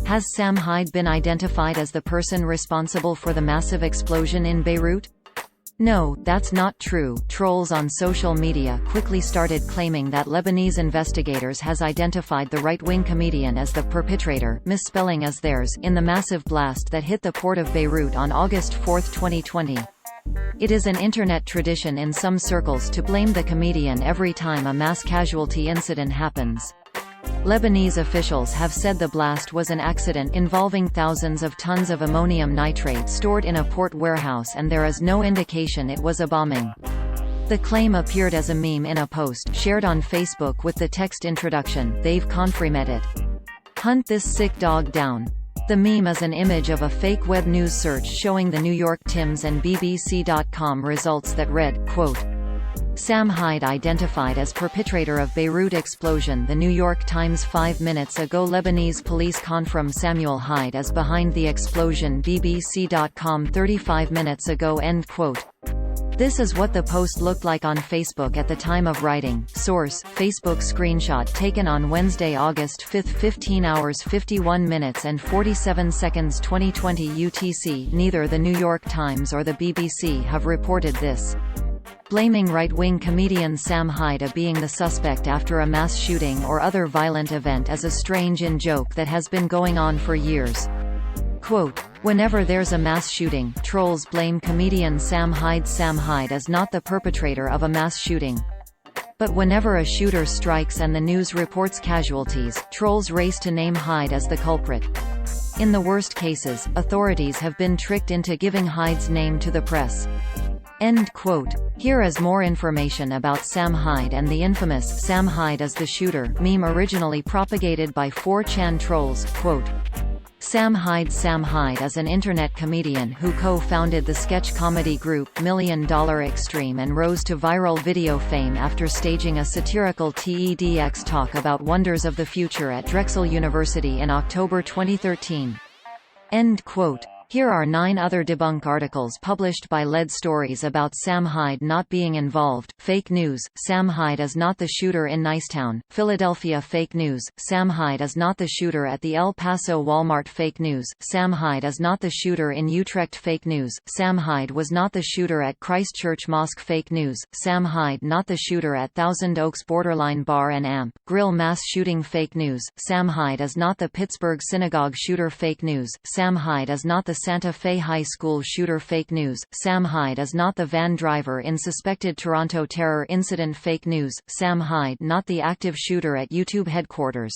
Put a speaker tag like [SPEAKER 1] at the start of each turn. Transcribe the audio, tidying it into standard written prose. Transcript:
[SPEAKER 1] Has Sam Hyde been identified as the person responsible for the massive explosion in Beirut? No, that's not true. Trolls on social media quickly started claiming that Lebanese investigators has identified the right-wing comedian as the perpetrator, misspelling as theirs, in the massive blast that hit the port of Beirut on August 4, 2020. It is an internet tradition in some circles to blame the comedian every time a mass casualty incident happens. Lebanese officials have said the blast was an accident involving thousands of tons of ammonium nitrate stored in a port warehouse, and there is no indication it was a bombing. The claim appeared as a meme in a post shared on Facebook with the text introduction, "They've confirmed it. Hunt this sick dog down." The meme is an image of a fake web news search showing the New York Times and BBC.com results that read, quote, "Sam Hyde identified as perpetrator of Beirut explosion." The New York Times 5 minutes ago. Lebanese police confirm Samuel Hyde as behind the explosion. BBC.com 35 minutes ago. End quote. This is what the post looked like on Facebook at the time of writing. Source: Facebook screenshot taken on Wednesday, August 5, 15 hours 51 minutes and 47 seconds 2020 UTC. Neither the New York Times or the BBC have reported this. Blaming right-wing comedian Sam Hyde being the suspect after a mass shooting or other violent event is a strange in-joke that has been going on for years. Quote, "Whenever there's a mass shooting, trolls blame comedian Sam Hyde. Sam Hyde is not the perpetrator of a mass shooting. But whenever a shooter strikes and the news reports casualties, trolls race to name Hyde as the culprit. In the worst cases, authorities have been tricked into giving Hyde's name to the press." End quote. Here is more information about Sam Hyde and the infamous "Sam Hyde is the shooter" meme originally propagated by 4chan trolls. Quote, Sam Hyde is an internet comedian who co-founded the sketch comedy group $1 Million Extreme and rose to viral video fame after staging a satirical TEDx talk about wonders of the future at Drexel University in October 2013. End quote. Here are 9 other debunk articles published by LED Stories about Sam Hyde not being involved. Fake news: Sam Hyde is not the shooter in Nicetown, Philadelphia. Fake news: Sam Hyde is not the shooter at the El Paso Walmart. Fake news: Sam Hyde is not the shooter in Utrecht. Fake news: Sam Hyde was not the shooter at Christchurch Mosque. Fake news: Sam Hyde not the shooter at Thousand Oaks Borderline Bar and Amp Grill mass shooting. Fake news: Sam Hyde is not the Pittsburgh synagogue shooter. Fake news: Sam Hyde is not the Santa Fe High School shooter. Fake news: Sam Hyde is not the van driver in suspected Toronto terror incident. Fake news: Sam Hyde not the active shooter at YouTube headquarters.